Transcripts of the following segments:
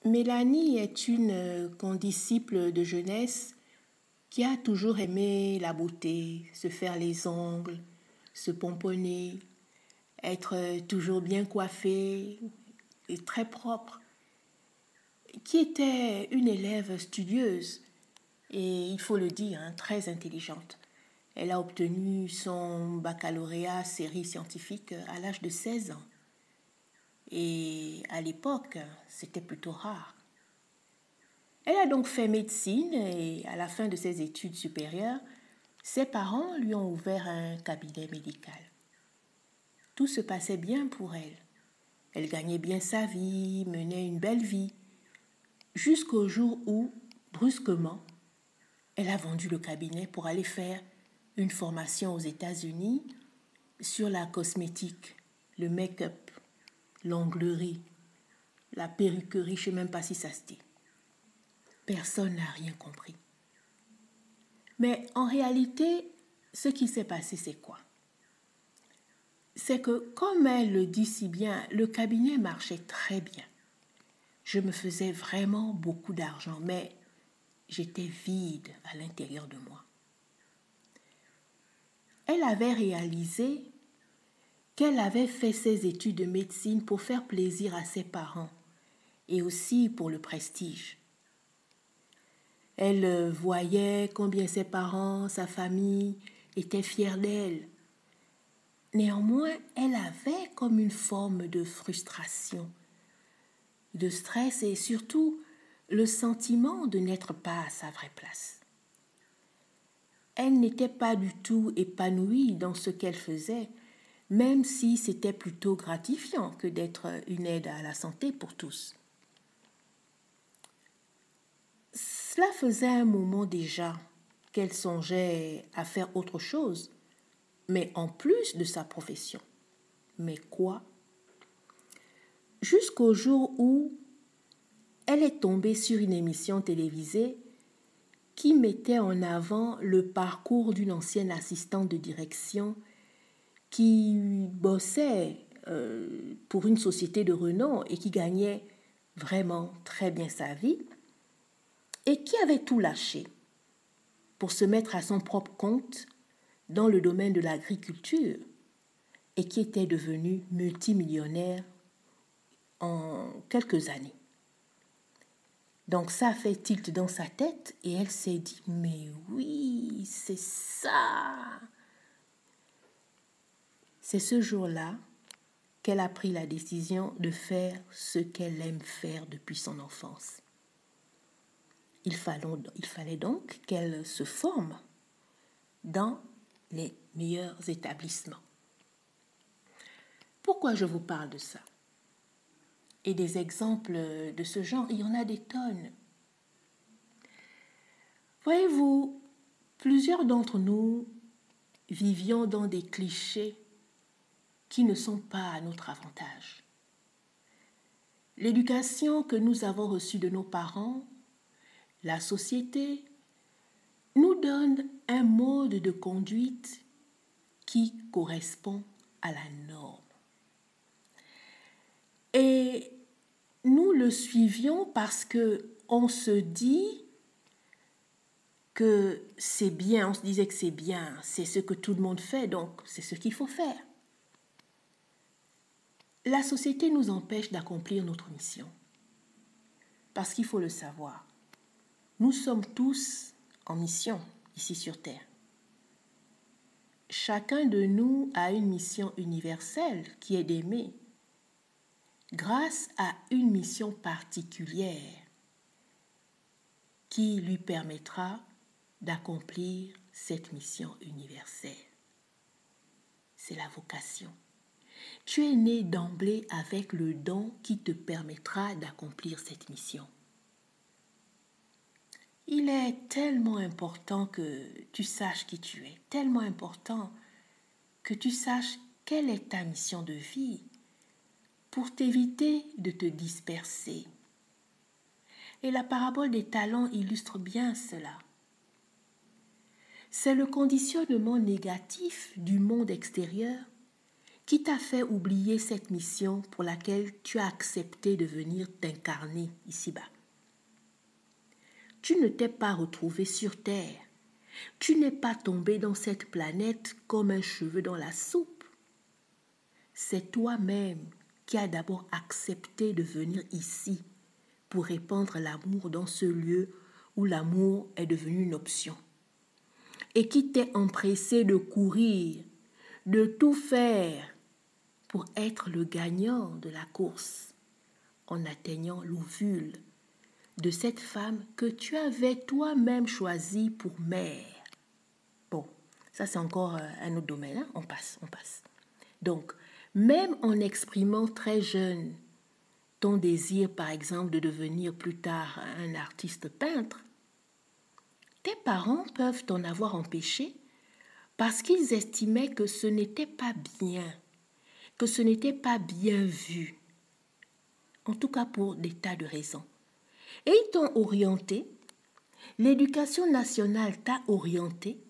Mélanie est une condisciple de jeunesse qui a toujours aimé la beauté, se faire les ongles, se pomponner, être toujours bien coiffée et très propre, qui était une élève studieuse et, il faut le dire, très intelligente. Elle a obtenu son baccalauréat série scientifique à l'âge de 16 ans. Et à l'époque, c'était plutôt rare. Elle a donc fait médecine et à la fin de ses études supérieures, ses parents lui ont ouvert un cabinet médical. Tout se passait bien pour elle. Elle gagnait bien sa vie, menait une belle vie, jusqu'au jour où, brusquement, elle a vendu le cabinet pour aller faire une formation aux États-Unis sur la cosmétique, le make-up, l'onglerie, la perruquerie, je ne sais même pas si ça se dit. Personne n'a rien compris. Mais en réalité, ce qui s'est passé, c'est quoi? C'est que, comme elle le dit si bien, le cabinet marchait très bien. Je me faisais vraiment beaucoup d'argent, mais j'étais vide à l'intérieur de moi. Elle avait réalisé qu'elle avait fait ses études de médecine pour faire plaisir à ses parents et aussi pour le prestige. Elle voyait combien ses parents, sa famille étaient fiers d'elle. Néanmoins, elle avait comme une forme de frustration, de stress et surtout le sentiment de n'être pas à sa vraie place. Elle n'était pas du tout épanouie dans ce qu'elle faisait, même si c'était plutôt gratifiant que d'être une aide à la santé pour tous. Cela faisait un moment déjà qu'elle songeait à faire autre chose, mais en plus de sa profession. Mais quoi? Jusqu'au jour où elle est tombée sur une émission télévisée qui mettait en avant le parcours d'une ancienne assistante de direction qui bossait pour une société de renom et qui gagnait vraiment très bien sa vie et qui avait tout lâché pour se mettre à son propre compte dans le domaine de l'agriculture et qui était devenue multimillionnaire en quelques années. Donc ça a fait tilt dans sa tête et elle s'est dit « Mais oui, c'est ça !» C'est ce jour-là qu'elle a pris la décision de faire ce qu'elle aime faire depuis son enfance. Il fallait donc qu'elle se forme dans les meilleurs établissements. Pourquoi je vous parle de ça? Et des exemples de ce genre, il y en a des tonnes. Voyez-vous, plusieurs d'entre nous vivions dans des clichés qui ne sont pas à notre avantage. L'éducation que nous avons reçue de nos parents, la société, nous donne un mode de conduite qui correspond à la norme. Et nous le suivions parce qu'on se dit que c'est bien, on se disait que c'est bien, c'est ce que tout le monde fait, donc c'est ce qu'il faut faire. La société nous empêche d'accomplir notre mission. Parce qu'il faut le savoir, nous sommes tous en mission ici sur Terre. Chacun de nous a une mission universelle qui est d'aimer grâce à une mission particulière qui lui permettra d'accomplir cette mission universelle. C'est la vocation. Tu es né d'emblée avec le don qui te permettra d'accomplir cette mission. Il est tellement important que tu saches qui tu es, tellement important que tu saches quelle est ta mission de vie pour t'éviter de te disperser. Et la parabole des talents illustre bien cela. C'est le conditionnement négatif du monde extérieur Qui t'a fait oublier cette mission pour laquelle tu as accepté de venir t'incarner ici-bas? Tu ne t'es pas retrouvé sur Terre. Tu n'es pas tombé dans cette planète comme un cheveu dans la soupe. C'est toi-même qui as d'abord accepté de venir ici pour répandre l'amour dans ce lieu où l'amour est devenu une option. Et qui t'es empressé de courir, de tout faire pour être le gagnant de la course en atteignant l'ovule de cette femme que tu avais toi-même choisie pour mère. Bon, ça c'est encore un autre domaine, hein? On passe. Donc, même en exprimant très jeune ton désir, par exemple, de devenir plus tard un artiste peintre, tes parents peuvent t'en avoir empêché parce qu'ils estimaient que ce n'était pas bien, que ce n'était pas bien vu, en tout cas pour des tas de raisons. Et ils t'ont orienté, l'éducation nationale t'a orienté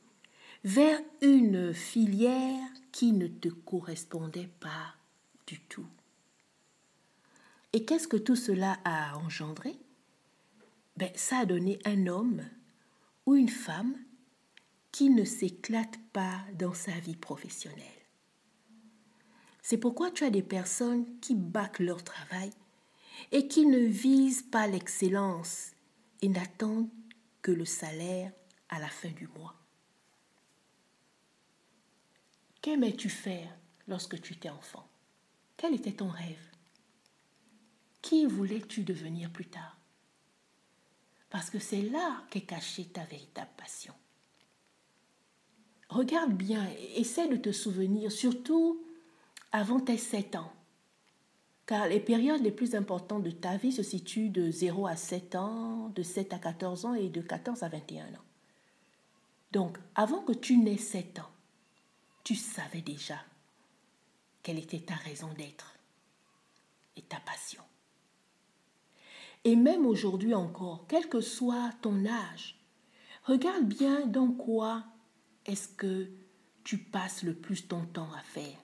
vers une filière qui ne te correspondait pas du tout. Et qu'est-ce que tout cela a engendré? Ça a donné un homme ou une femme qui ne s'éclate pas dans sa vie professionnelle. C'est pourquoi tu as des personnes qui bâclent leur travail et qui ne visent pas l'excellence et n'attendent que le salaire à la fin du mois. Qu'aimais-tu faire lorsque tu étais enfant? Quel était ton rêve? Qui voulais-tu devenir plus tard? Parce que c'est là qu'est cachée ta véritable passion. Regarde bien, essaie de te souvenir, surtout avant tes 7 ans. Car les périodes les plus importantes de ta vie se situent de 0 à 7 ans, de 7 à 14 ans et de 14 à 21 ans. Donc, avant que tu n'aies 7 ans, tu savais déjà quelle était ta raison d'être et ta passion. Et même aujourd'hui encore, quel que soit ton âge, regarde bien dans quoi est-ce que tu passes le plus ton temps à faire,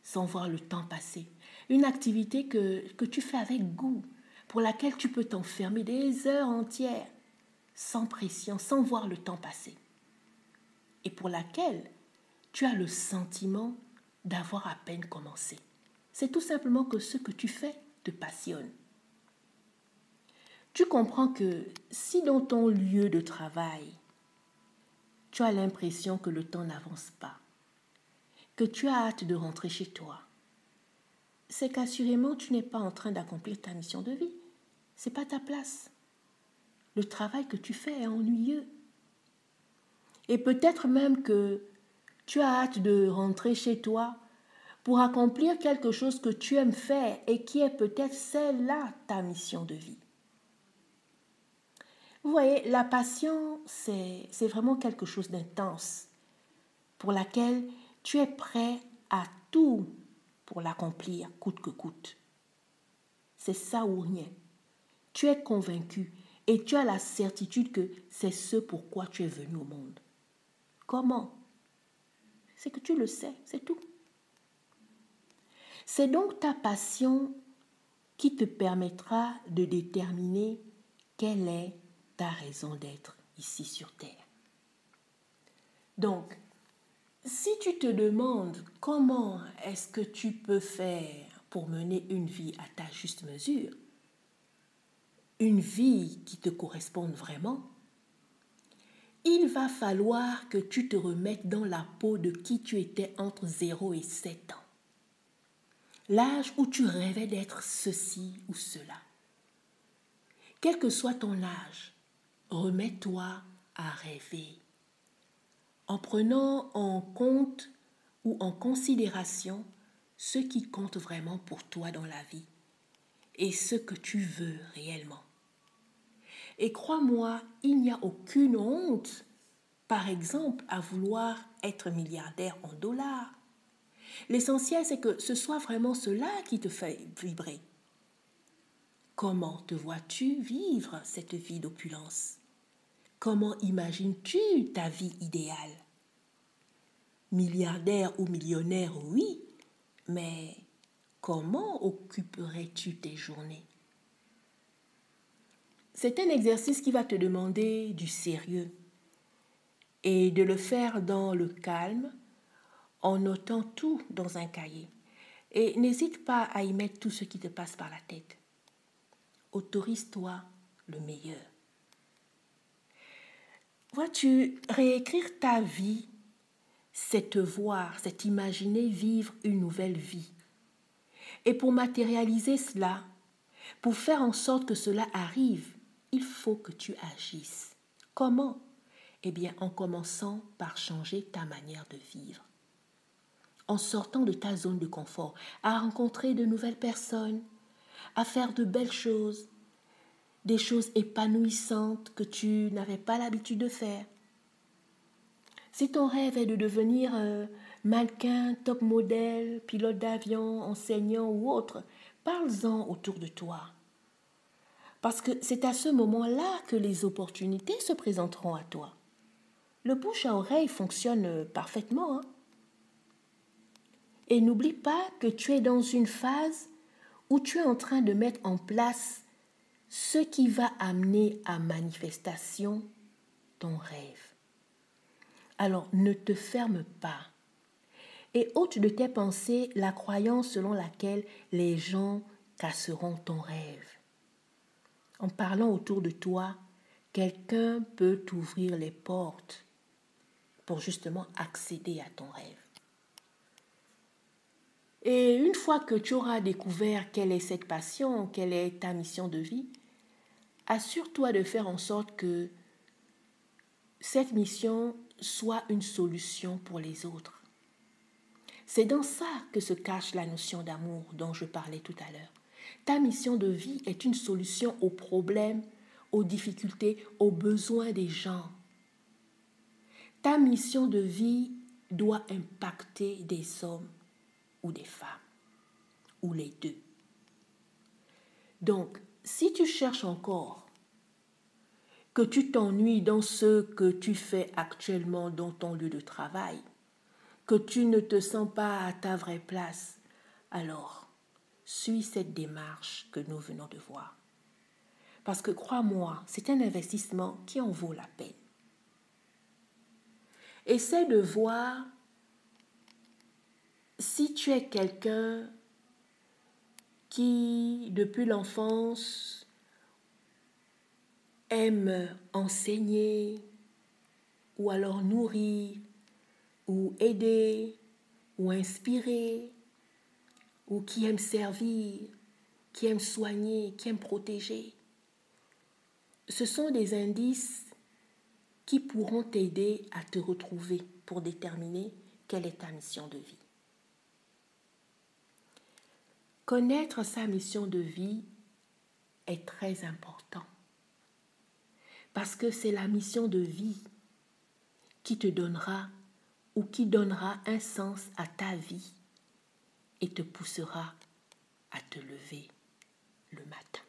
sans voir le temps passer. Une activité que tu fais avec goût, pour laquelle tu peux t'enfermer des heures entières, sans pression, sans voir le temps passer. Et pour laquelle tu as le sentiment d'avoir à peine commencé. C'est tout simplement que ce que tu fais te passionne. Tu comprends que si dans ton lieu de travail, tu as l'impression que le temps n'avance pas, que tu as hâte de rentrer chez toi, c'est qu'assurément tu n'es pas en train d'accomplir ta mission de vie. Ce n'est pas ta place. Le travail que tu fais est ennuyeux. Et peut-être même que tu as hâte de rentrer chez toi pour accomplir quelque chose que tu aimes faire et qui est peut-être celle-là ta mission de vie. Vous voyez, la passion, c'est vraiment quelque chose d'intense pour laquelle tu es prêt à tout pour l'accomplir, coûte que coûte. C'est ça ou rien. Tu es convaincu et tu as la certitude que c'est ce pourquoi tu es venu au monde. Comment? C'est que tu le sais, c'est tout. C'est donc ta passion qui te permettra de déterminer quelle est ta raison d'être ici sur Terre. Donc, si tu te demandes comment est-ce que tu peux faire pour mener une vie à ta juste mesure, une vie qui te corresponde vraiment, il va falloir que tu te remettes dans la peau de qui tu étais entre 0 et 7 ans. L'âge où tu rêvais d'être ceci ou cela. Quel que soit ton âge, remets-toi à rêver en prenant en compte ou en considération ce qui compte vraiment pour toi dans la vie et ce que tu veux réellement. Et crois-moi, il n'y a aucune honte, par exemple, à vouloir être milliardaire en dollars. L'essentiel, c'est que ce soit vraiment cela qui te fait vibrer. Comment te vois-tu vivre cette vie d'opulence? Comment imagines-tu ta vie idéale? Milliardaire ou millionnaire, oui, Mais comment occuperais-tu tes journées? C'est un exercice qui va te demander du sérieux et de le faire dans le calme en notant tout dans un cahier. Et n'hésite pas à y mettre tout ce qui te passe par la tête. Autorise-toi le meilleur. Vois-tu, réécrire ta vie, c'est te voir, c'est t'imaginer vivre une nouvelle vie. Et pour matérialiser cela, pour faire en sorte que cela arrive, il faut que tu agisses. Comment? Eh bien, en commençant par changer ta manière de vivre. En sortant de ta zone de confort, à rencontrer de nouvelles personnes, à faire de belles choses, des choses épanouissantes que tu n'avais pas l'habitude de faire. Si ton rêve est de devenir mannequin, top modèle, pilote d'avion, enseignant ou autre, parle-en autour de toi. Parce que c'est à ce moment-là que les opportunités se présenteront à toi. Le bouche à oreille fonctionne parfaitement. Et n'oublie pas que tu es dans une phase où tu es en train de mettre en place ce qui va amener à manifestation ton rêve. Alors ne te ferme pas et ôte de tes pensées la croyance selon laquelle les gens casseront ton rêve. En parlant autour de toi, quelqu'un peut t'ouvrir les portes pour justement accéder à ton rêve. Et une fois que tu auras découvert quelle est cette passion, quelle est ta mission de vie, assure-toi de faire en sorte que cette mission soit une solution pour les autres. C'est dans ça que se cache la notion d'amour dont je parlais tout à l'heure. Ta mission de vie est une solution aux problèmes, aux difficultés, aux besoins des gens. Ta mission de vie doit impacter des hommes ou des femmes, ou les deux. Donc, si tu cherches encore, que tu t'ennuies dans ce que tu fais actuellement dans ton lieu de travail, que tu ne te sens pas à ta vraie place, alors suis cette démarche que nous venons de voir. Parce que crois-moi, c'est un investissement qui en vaut la peine. Essaie de voir si tu es quelqu'un qui, depuis l'enfance, aime enseigner, ou alors nourrir, ou aider, ou inspirer, ou qui aime servir, qui aime soigner, qui aime protéger. Ce sont des indices qui pourront t'aider à te retrouver pour déterminer quelle est ta mission de vie. Connaître sa mission de vie est très important parce que c'est la mission de vie qui te donnera ou qui donnera un sens à ta vie et te poussera à te lever le matin.